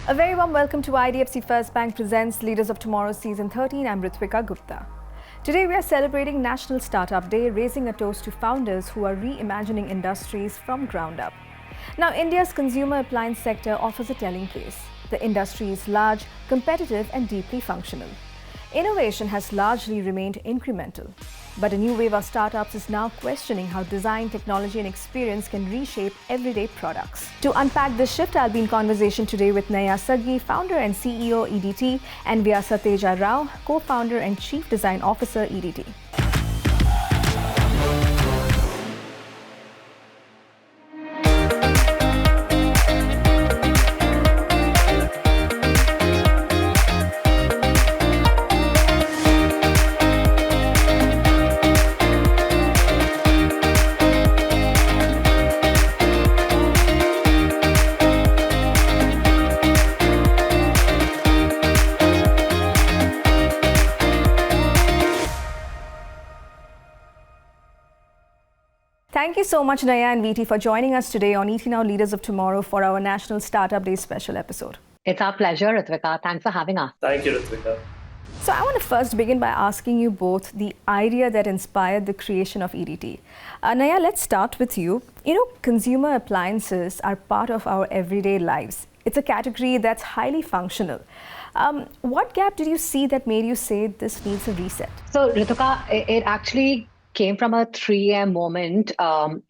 A very warm welcome to IDFC First Bank presents Leaders of Tomorrow Season 13. I'm Ritwika Gupta. Today we are celebrating National Startup Day, raising a toast to founders who are reimagining industries from ground up. Now, India's consumer appliance sector offers a telling case. The industry is large, competitive and deeply functional. Innovation has largely remained incremental. But a new wave of startups is now questioning how design, technology and experience can reshape everyday products. To unpack this shift, I'll be in conversation today with Naiyya Saggi, founder and CEO EDT, and Vyasateja Rao, co-founder and Chief Design Officer EDT. Thank you so much, Naiyya and VT, for joining us today on ET Now Leaders of Tomorrow for our National Startup Day special episode. It's our pleasure, Ritwika. Thanks for having us. Thank you, Ritwika. So I want to first begin by asking you both the idea that inspired the creation of EDT. Naiyya, let's start with you. Consumer appliances are part of our everyday lives. It's a category that's highly functional. What gap did you see that made you say this needs a reset? So, Ritika, it actually came from a 3 a.m. moment. When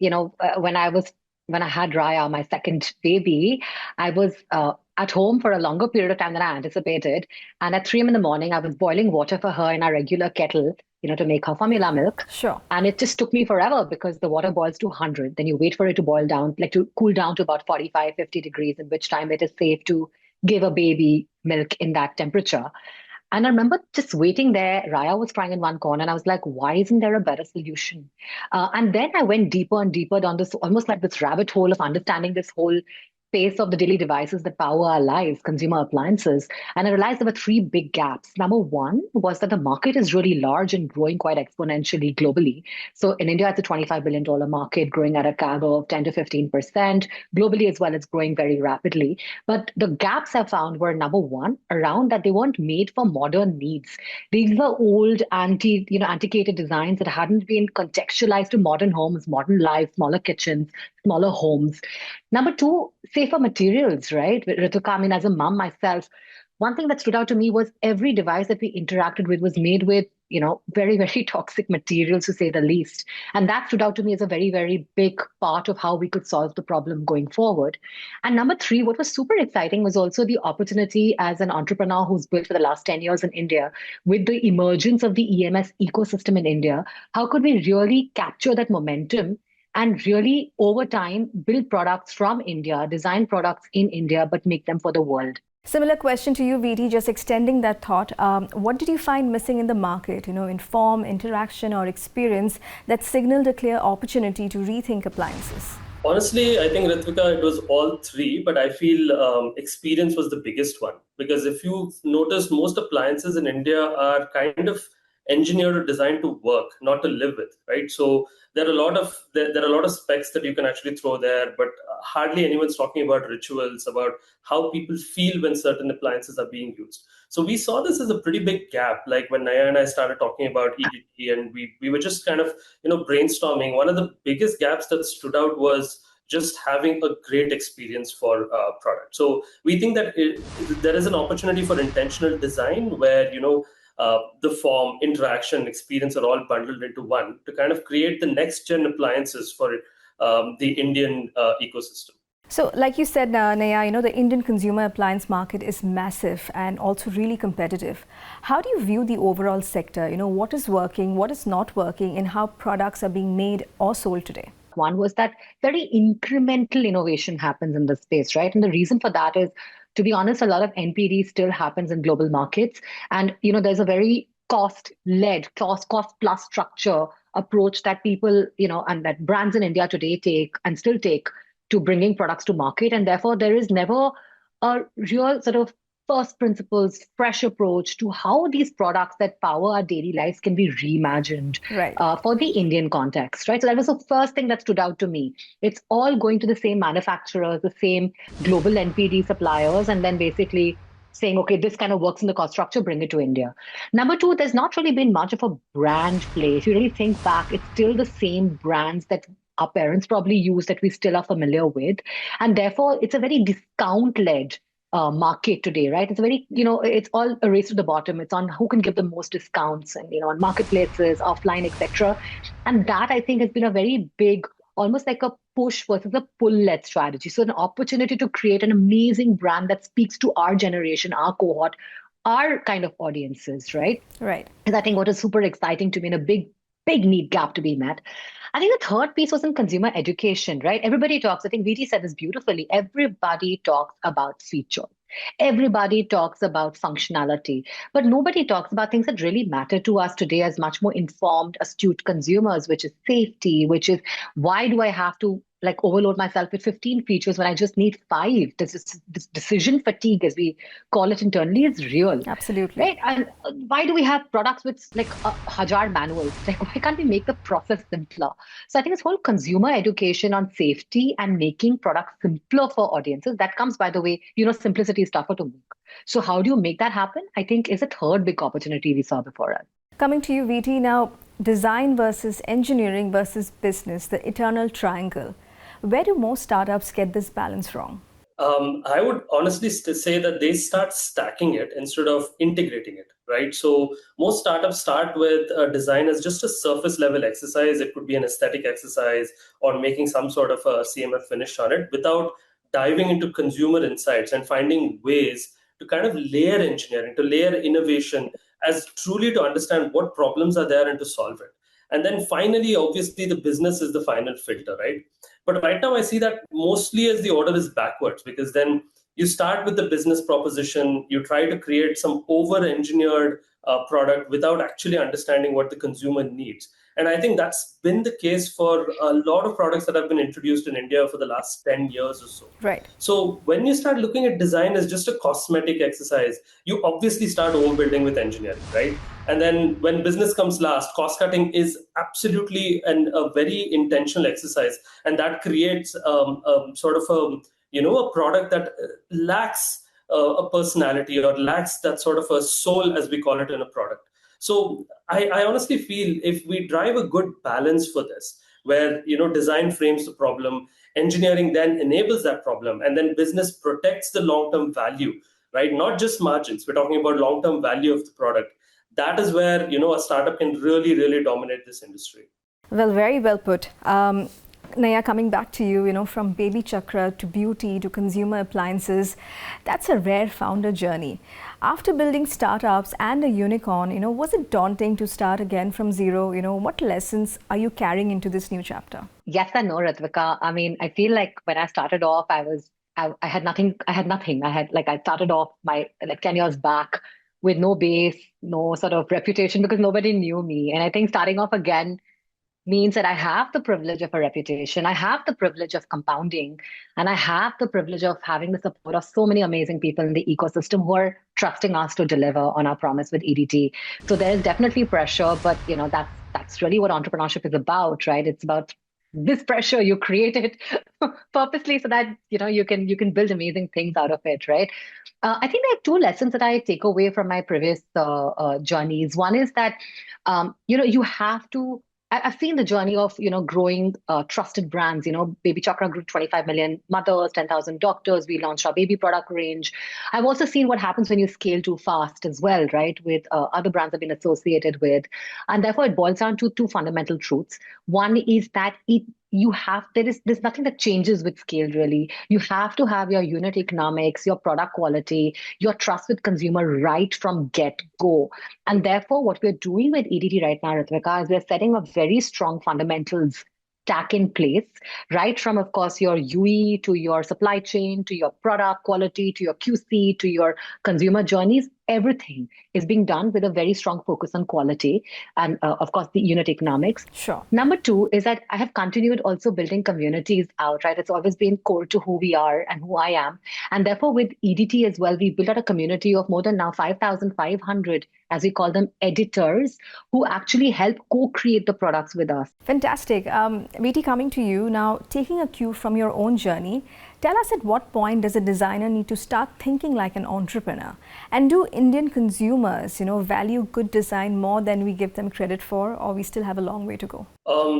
I had Raya, my second baby, I was at home for a longer period of time than I anticipated. And at 3 a.m. in the morning, I was boiling water for her in our regular kettle, to make her formula milk. Sure. And it just took me forever because the water boils to 100. Then you wait for it to boil down, to cool down to about 45, 50 degrees, in which time it is safe to give a baby milk in that temperature. And I remember just waiting there. Raya was crying in one corner, and I was like, why isn't there a better solution? And then I went deeper and deeper down this, almost like this rabbit hole of understanding this whole space of the daily devices that power our lives, consumer appliances. And I realized there were 3 big gaps. Number one was that the market is really large and growing quite exponentially globally. So in India, it's a $25 billion market growing at a CAGR of 10 to 15%. Globally as well, it's growing very rapidly. But the gaps I found were, number one, around that they weren't made for modern needs. These were old, antiquated designs that hadn't been contextualized to modern homes, modern life, smaller kitchens, smaller homes. Number two, safer materials, right? Ritika, I mean, as a mom myself, one thing that stood out to me was every device that we interacted with was made with, very, very toxic materials, to say the least. And that stood out to me as a very, very big part of how we could solve the problem going forward. And number three, what was super exciting was also the opportunity as an entrepreneur who's built for the last 10 years in India, with the emergence of the EMS ecosystem in India. How could we really capture that momentum and really, over time, build products from India, design products in India, but make them for the world? Similar question to you, VT, just extending that thought. What did you find missing in the market, in form, interaction or experience that signaled a clear opportunity to rethink appliances? Honestly, I think, Ritvika, it was all 3, but I feel experience was the biggest one. Because if you notice, most appliances in India are kind of engineered or designed to work, not to live with, right? So there are a lot of specs that you can actually throw there, but hardly anyone's talking about rituals, about how people feel when certain appliances are being used. So we saw this as a pretty big gap. Like when Naiyya and I started talking about EDT, and we were just kind of brainstorming. One of the biggest gaps that stood out was just having a great experience for product. So we think that there is an opportunity for intentional design where the form, interaction, experience are all bundled into one to kind of create the next gen appliances for the Indian ecosystem. So like you said, Naiyya, the Indian consumer appliance market is massive and also really competitive. How do you view the overall sector? What is working, what is not working, and how products are being made or sold today? One was that very incremental innovation happens in this space, right? And the reason for that is, to be honest, a lot of NPD still happens in global markets. And, there's a very cost-led, cost-plus structure approach that people, and that brands in India today take and still take to bringing products to market. And therefore, there is never a real sort of first principles, fresh approach to how these products that power our daily lives can be reimagined Right. for the Indian context, right? So that was the first thing that stood out to me. It's all going to the same manufacturers, the same global NPD suppliers, and then basically saying, okay, this kind of works in the cost structure, bring it to India. Number two, there's not really been much of a brand play. If you really think back, it's still the same brands that our parents probably use that we still are familiar with. And therefore, it's a very discount led market today, right? It's a very, it's all a race to the bottom. It's on who can give the most discounts and, on marketplaces, offline, etc. And that I think has been a very big, almost like a push versus a pull led strategy. So an opportunity to create an amazing brand that speaks to our generation, our cohort, our kind of audiences, right? Right. And I think what is super exciting to me and a big need gap to be met. I think the third piece was in consumer education, right? Everybody talks, I think VT said this beautifully. Everybody talks about feature. Everybody talks about functionality, but nobody talks about things that really matter to us today as much more informed, astute consumers, which is safety, which is why do I have to like overload myself with 15 features when I just need 5? This decision fatigue, as we call it internally, is real. Absolutely. Right. And why do we have products with like a hajar manuals? Like, why can't we make the process simpler? So I think this whole consumer education on safety and making products simpler for audiences, that comes, by the way, simplicity is tougher to make. So how do you make that happen? I think is a third big opportunity we saw before us. Coming to you, VT, now design versus engineering versus business, the eternal triangle. Where do most startups get this balance wrong? I would honestly say that they start stacking it instead of integrating it, right? So most startups start with design as just a surface level exercise. It could be an aesthetic exercise or making some sort of a CMF finish on it without diving into consumer insights and finding ways to kind of layer engineering, to layer innovation as truly to understand what problems are there and to solve it. And then finally, obviously, the business is the final filter, right? But right now, I see that mostly as the order is backwards, because then you start with the business proposition, you try to create some over-engineered product without actually understanding what the consumer needs. And I think that's been the case for a lot of products that have been introduced in India for the last 10 years or so. Right. So when you start looking at design as just a cosmetic exercise, you obviously start overbuilding with engineering, right? And then when business comes last, cost cutting is absolutely a very intentional exercise. And that creates sort of a product that lacks a personality or lacks that sort of a soul, as we call it, in a product. So I honestly feel if we drive a good balance for this, where design frames the problem, engineering then enables that problem, and then business protects the long-term value, right? Not just margins. We're talking about long-term value of the product. That is where a startup can really, really dominate this industry. Well, very well put. Naiyya, coming back to you, from baby chakra to beauty to consumer appliances, that's a rare founder journey. After building startups and a unicorn, was it daunting to start again from zero? What lessons are you carrying into this new chapter? Yes and no, Ritwika. I mean, I feel like when I started off, I had nothing. I started off 10 years back with no base, no sort of reputation because nobody knew me. And I think starting off again means that I have the privilege of a reputation. I have the privilege of compounding, and I have the privilege of having the support of so many amazing people in the ecosystem who are trusting us to deliver on our promise with EDT. So there is definitely pressure, but that's really what entrepreneurship is about, right? It's about this pressure. You create it purposely so that you can build amazing things out of it, right? I think there are 2 lessons that I take away from my previous journeys. One is that you have to. I've seen the journey of growing trusted brands. Baby Chakra grew 25 million mothers, 10,000 doctors. We launched our baby product range. I've also seen what happens when you scale too fast as well, right? With other brands I've been associated with, and therefore it boils down to 2 fundamental truths. One is that there's nothing that changes with scale really. You have to have your unit economics, your product quality, your trust with consumer right from get go. And therefore, what we're doing with EDT right now, Ritwika, is we're setting up very strong fundamentals stack in place, right from, of course, your UE to your supply chain, to your product quality, to your QC, to your consumer journeys, everything is being done with a very strong focus on quality and, of course, the unit economics. Sure. Number two is that I have continued also building communities out, right? It's always been core to who we are and who I am. And therefore, with EDT as well, we built out a community of more than now 5,500, as we call them, editors, who actually help co-create the products with us. Fantastic. VT, coming to you now, taking a cue from your own journey, tell us at what point does a designer need to start thinking like an entrepreneur? And do Indian consumers, value good design more than we give them credit for, or we still have a long way to go?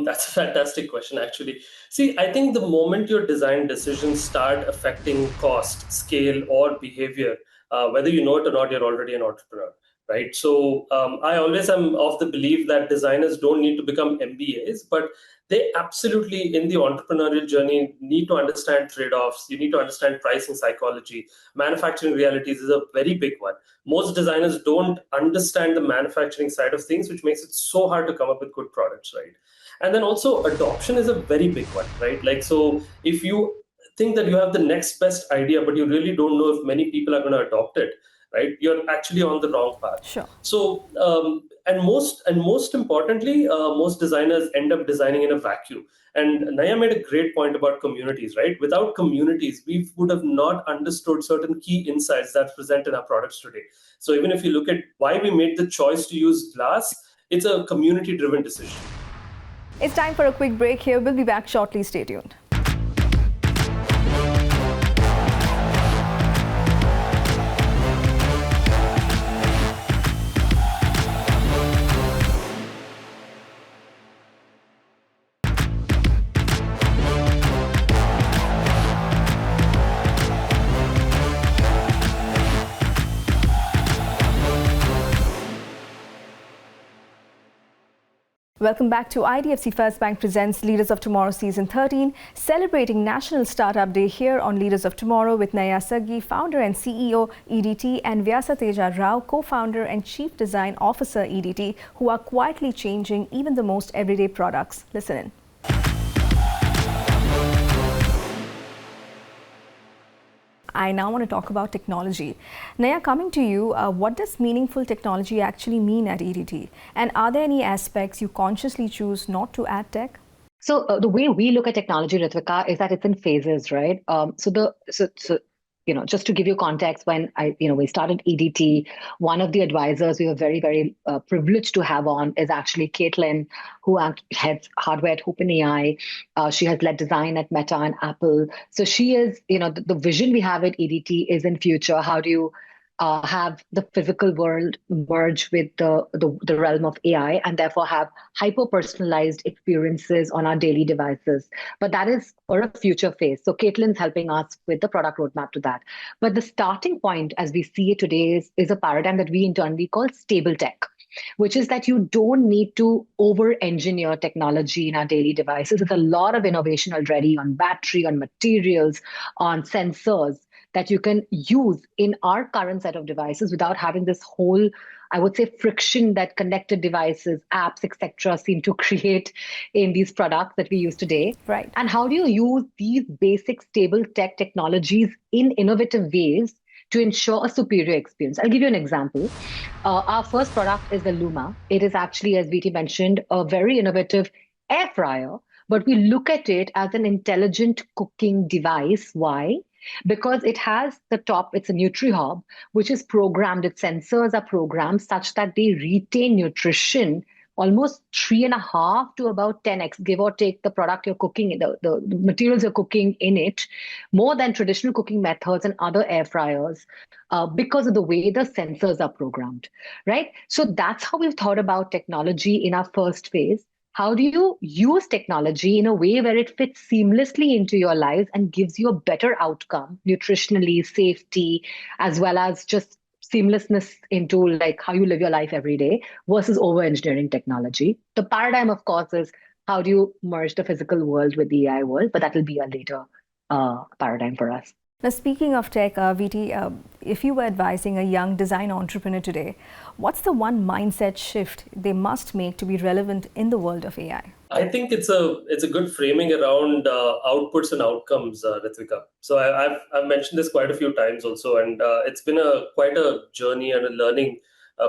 That's a fantastic question, actually. See, I think the moment your design decisions start affecting cost, scale, or behavior, whether you know it or not, you're already an entrepreneur. Right. So I always am of the belief that designers don't need to become MBAs, but they absolutely, in the entrepreneurial journey, need to understand trade-offs. You need to understand pricing psychology. Manufacturing realities is a very big one. Most designers don't understand the manufacturing side of things, which makes it so hard to come up with good products, right? And then also adoption is a very big one, right? Like, so if you think that you have the next best idea, but you really don't know if many people are going to adopt it, right, you're actually on the wrong path. Sure. So, and most importantly, most designers end up designing in a vacuum. And Naiyya made a great point about communities, right? Without communities, we would have not understood certain key insights that's present in our products today. So even if you look at why we made the choice to use glass, it's a community-driven decision. It's time for a quick break here. We'll be back shortly. Stay tuned. Welcome back to IDFC First Bank presents Leaders of Tomorrow Season 13, celebrating National Startup Day here on Leaders of Tomorrow with Naiyya Saggi, founder and CEO EDT, and Vyasateja Rao, co-founder and Chief Design Officer EDT, who are quietly changing even the most everyday products. Listen in. I now want to talk about technology. Naiyya, coming to you, what does meaningful technology actually mean at EDT? And are there any aspects you consciously choose not to add tech? So the way we look at technology, Ritwika, is that it's in phases, right? Just to give you context, when we started EDT, one of the advisors we were very, very privileged to have on is actually Caitlin, who heads hardware at OpenAI. She has led design at Meta and Apple. So she is, the vision we have at EDT is in future, how do you have the physical world merge with the realm of AI and therefore have hyper-personalized experiences on our daily devices. But that is for a future phase. So Caitlin's helping us with the product roadmap to that. But the starting point, as we see it today, is a paradigm that we internally call stable tech, which is that you don't need to over-engineer technology in our daily devices. There's a lot of innovation already on battery, on materials, on sensors that you can use in our current set of devices without having this whole, I would say, friction that connected devices, apps, etc., seem to create in these products that we use today. Right. And how do you use these basic stable tech technologies in innovative ways to ensure a superior experience? I'll give you an example. Our first product is the Luma. It is actually, as VT mentioned, a very innovative air fryer, but we look at it as an intelligent cooking device. Why? Because it has the top, it's a NutriHob, which is programmed, its sensors are programmed such that they retain nutrition almost 3.5 to about 10x, give or take the product you're cooking, the materials you're cooking in it, more than traditional cooking methods and other air fryers, because of the way the sensors are programmed, right? So that's how we've thought about technology in our first phase. How do you use technology in a way where it fits seamlessly into your lives and gives you a better outcome, nutritionally, safety, as well as just seamlessness into like how you live your life every day versus over-engineering technology? The paradigm, of course, is how do you merge the physical world with the AI world, but that will be a later paradigm for us. Now, speaking of tech, VT, If you were advising a young design entrepreneur today, what's the one mindset shift they must make to be relevant in the world of AI? I think it's a good framing around outputs and outcomes, Ritvika. So I've mentioned this quite a few times also, and it's been quite a journey and a learning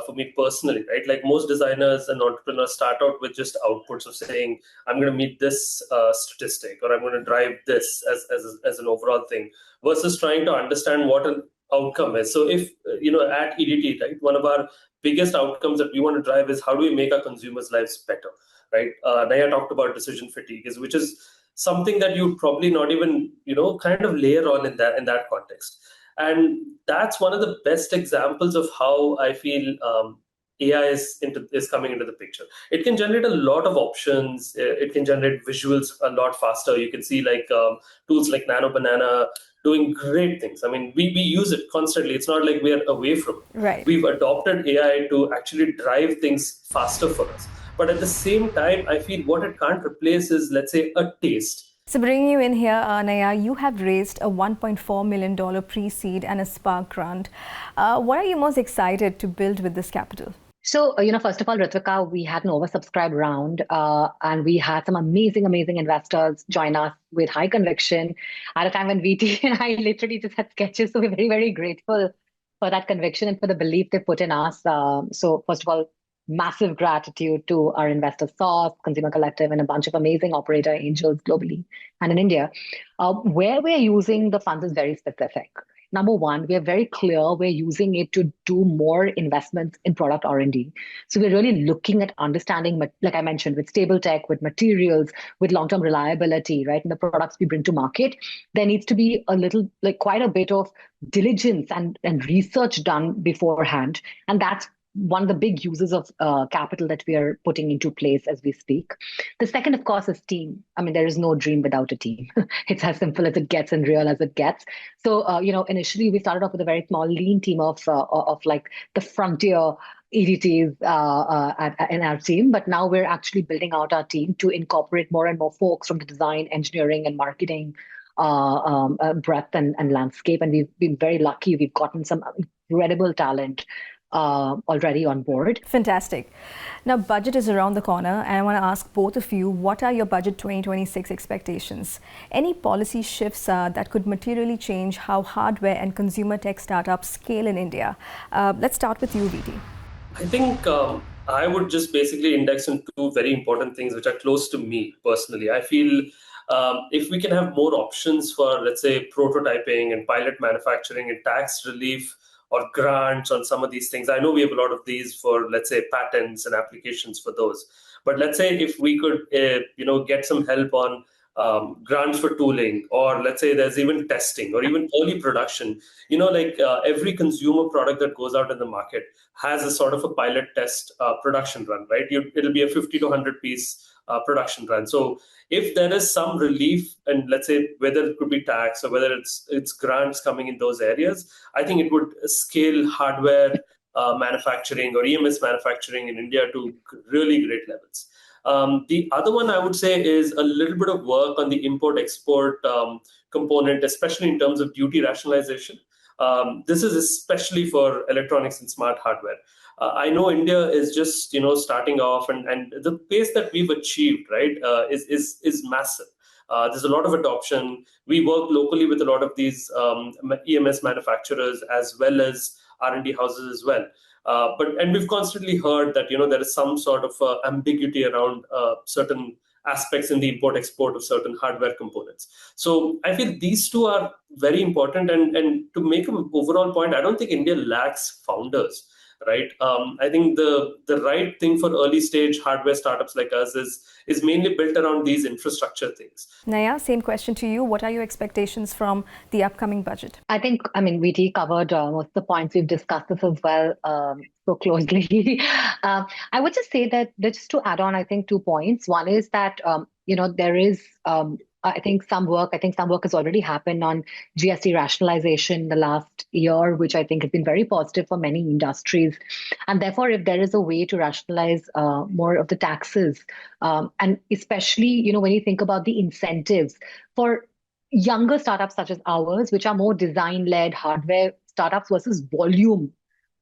for me personally, right? Like most designers and entrepreneurs start out with just outputs of saying, I'm going to meet this statistic, or I'm going to drive this as an overall thing, versus trying to understand what an outcome is. So if at EDT, right, one of our biggest outcomes that we want to drive is how do we make our consumers' lives better, right? Naiyya talked about decision fatigue, which is something that you probably not even kind of layer on in that context, and that's one of the best examples of how I feel AI is coming into the picture. It can generate a lot of options. It can generate visuals a lot faster. You can see like tools like Nano Banana doing great things. I mean, we use it constantly. It's not like we're away from it. Right. We've adopted AI to actually drive things faster for us. But at the same time, I feel what it can't replace is, let's say, a taste. So bringing you in here, Naiyya, you have raised a $1.4 million pre-seed and a Spark grant. What are you most excited to build with this capital? So, first of all, Ritwika, we had an oversubscribed round and we had some amazing, amazing investors join us with high conviction at a time when VT and I literally just had sketches. So we're very, very grateful for that conviction and for the belief they put in us. So first of all, massive gratitude to our investor Source, Consumer Collective, and a bunch of amazing operator angels globally and in India. Where we're using the funds is very specific. Number one, we are very clear we're using it to do more investments in product R&D. So we're really looking at understanding, like I mentioned, with stable tech, with materials, with long-term reliability, right? And the products we bring to market, there needs to be quite a bit of diligence and research done beforehand. And that's one of the big uses of capital that we are putting into place as we speak. The second, of course, is team. I mean, there is no dream without a team. It's as simple as it gets and real as it gets. So, initially we started off with a very small, lean team of like the frontier EDTs in our team. But now we're actually building out our team to incorporate more and more folks from the design, engineering, and marketing breadth and landscape. And we've been very lucky. We've gotten some incredible talent already on board. Fantastic. Now, budget is around the corner, and I want to ask both of you, what are your budget 2026 expectations? Any policy shifts that could materially change how hardware and consumer tech startups scale in India? Let's start with you, VT. I think I would just basically index on two very important things which are close to me personally. I feel if we can have more options for, let's say, prototyping and pilot manufacturing and tax relief or grants on some of these things. I know we have a lot of these for, let's say, patents and applications for those. But let's say if we could, get some help on grants for tooling, or let's say there's even testing or even early production. Every consumer product that goes out in the market has a sort of a pilot test production run, right? It'll be a 50 to 100 piece production run. So if there is some relief, and let's say whether it could be tax or whether it's grants coming in those areas, I think it would scale hardware manufacturing or EMS manufacturing in India to really great levels. The other one I would say is a little bit of work on the import-export component, especially in terms of duty rationalization. This is especially for electronics and smart hardware. I know India is just starting off, and the pace that we've achieved, right, is massive. There's a lot of adoption. We work locally with a lot of these EMS manufacturers as well as R&D houses as well. And we've constantly heard that there is some sort of ambiguity around certain aspects in the import-export of certain hardware components. So I feel these two are very important. And to make an overall point, I don't think India lacks founders. Right. I think the right thing for early stage hardware startups like us is mainly built around these infrastructure things. Naiyya, same question to you. What are your expectations from the upcoming budget? VT covered most of the points. We've discussed this as well so closely. I would just say that just to add on, I think 2 points. One is that, there is I think some work has already happened on GST rationalization in the last year, which I think has been very positive for many industries. And therefore, if there is a way to rationalize more of the taxes, and especially, when you think about the incentives for younger startups such as ours, which are more design-led, hardware startups versus volume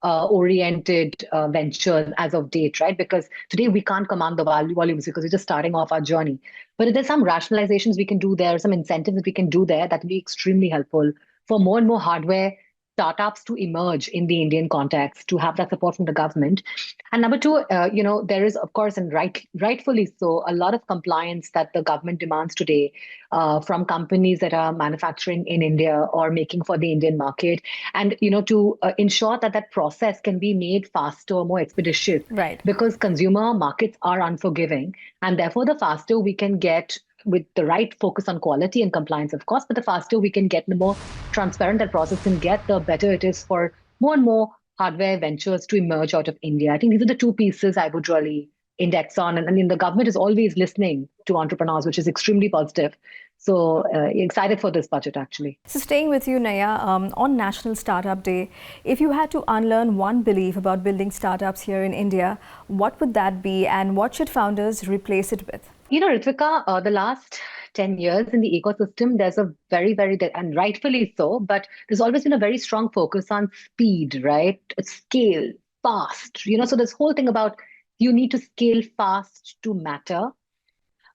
oriented ventures as of date, right? Because today we can't command the volumes because we're just starting off our journey. But if there's some rationalizations we can do there, some incentives that we can do there, that will be extremely helpful for more and more hardware startups to emerge in the Indian context, to have that support from the government. And number two, there is, of course, and rightfully so, a lot of compliance that the government demands today from companies that are manufacturing in India or making for the Indian market. And, to ensure that that process can be made faster, more expeditious. Right. Because consumer markets are unforgiving. And therefore, the faster we can get with the right focus on quality and compliance, of course, but the faster we can get, the more transparent that process can get, the better it is for more and more hardware ventures to emerge out of India. I think these are the two pieces I would really index on. And I mean, the government is always listening to entrepreneurs, which is extremely positive. So excited for this budget, actually. So staying with you, Naiyya, on National Startup Day, if you had to unlearn one belief about building startups here in India, what would that be, and what should founders replace it with? Ritwika, the last 10 years in the ecosystem, there's a very, and rightfully so, but there's always been a very strong focus on speed, right? Scale, fast, so this whole thing about you need to scale fast to matter.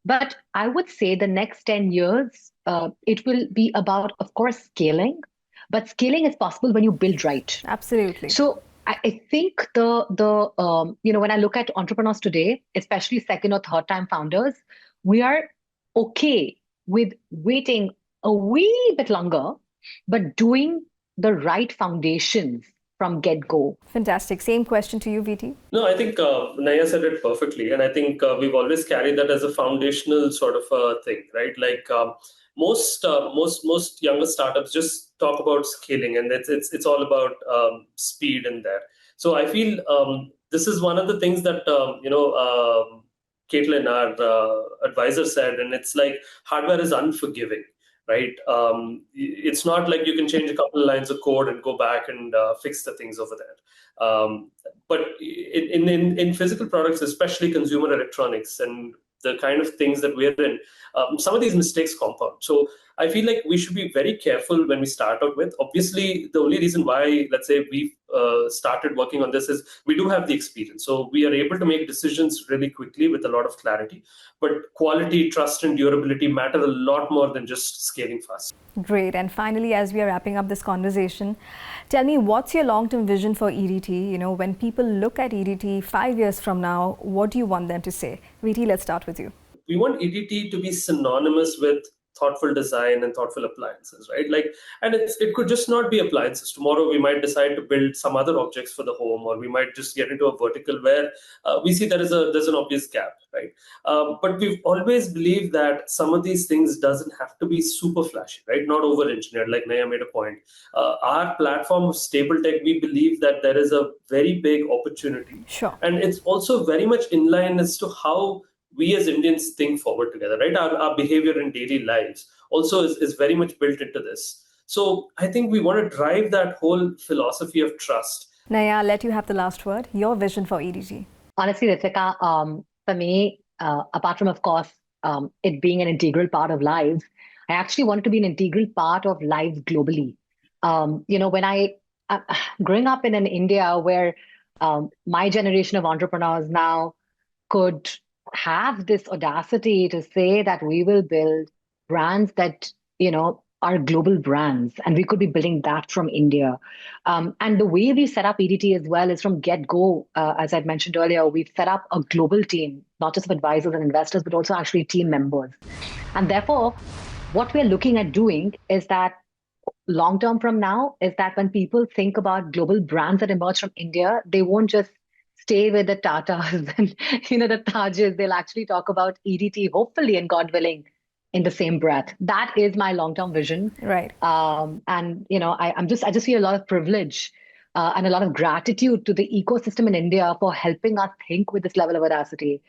But I would say the next 10 years, it will be about, of course, scaling, but scaling is possible when you build right. Absolutely. So I think when I look at entrepreneurs today, especially second or third time founders, we are okay with waiting a wee bit longer, but doing the right foundations from get-go. Fantastic. Same question to you, VT. No, I think Naiyya said it perfectly. And I think we've always carried that as a foundational sort of thing, right? Like most younger startups just talk about scaling, and it's all about speed in there. So I feel this is one of the things that Caitlin, our advisor, said, and it's like hardware is unforgiving, right? It's not like you can change a couple of lines of code and go back and fix the things over there. But in physical products, especially consumer electronics and the kind of things that we're in, some of these mistakes compound. So I feel like we should be very careful when we start out with. Obviously, the only reason why, let's say, we've started working on this is we do have the experience. So we are able to make decisions really quickly with a lot of clarity. But quality, trust, and durability matter a lot more than just scaling fast. Great. And finally, as we are wrapping up this conversation, tell me, what's your long-term vision for EDT? When people look at EDT 5 years from now, what do you want them to say? VT, let's start with you. We want EDT to be synonymous with thoughtful design and thoughtful appliances, right? And it could just not be appliances. Tomorrow we might decide to build some other objects for the home, or we might just get into a vertical where we see there's an obvious gap, right? But we've always believed that some of these things doesn't have to be super flashy, right? Not over-engineered, like Naiyya made a point. Our platform of stable tech, we believe that there is a very big opportunity. Sure. And it's also very much in line as to how we as Indians think forward together, right? Our behavior in daily lives also is very much built into this. So I think we want to drive that whole philosophy of trust. Naiyya, I'll let you have the last word. Your vision for EDT. Honestly, Ritwika, for me, apart from, of course, it being an integral part of lives, I actually want it to be an integral part of lives globally. When I growing up in an India where my generation of entrepreneurs now could have this audacity to say that we will build brands that, are global brands, and we could be building that from India. And the way we set up EDT as well is from get-go. As I'd mentioned earlier, we've set up a global team, not just of advisors and investors, but also actually team members. And therefore, what we're looking at doing is that long term from now is that when people think about global brands that emerge from India, they won't just stay with the Tatas and the Tajes. They'll actually talk about EDT, hopefully, and God willing, in the same breath. That is my long-term vision. Right. I just feel a lot of privilege and a lot of gratitude to the ecosystem in India for helping us think with this level of audacity,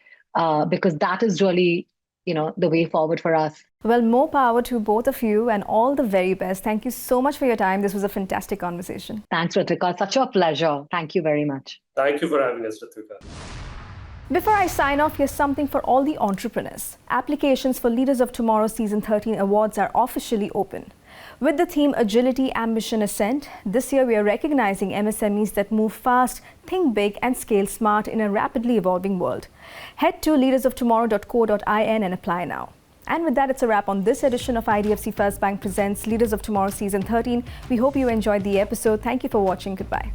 because that is really, the way forward for us. Well, more power to both of you and all the very best. Thank you so much for your time. This was a fantastic conversation. Thanks, Ritwika. Such a pleasure. Thank you very much. Thank you for having us, Ritwika. Before I sign off, here's something for all the entrepreneurs. Applications for Leaders of Tomorrow Season 13 awards are officially open. With the theme Agility, Ambition, Ascent, this year we are recognizing MSMEs that move fast, think big and scale smart in a rapidly evolving world. Head to leadersoftomorrow.co.in and apply now. And with that, it's a wrap on this edition of IDFC First Bank Presents Leaders of Tomorrow Season 13. We hope you enjoyed the episode. Thank you for watching. Goodbye.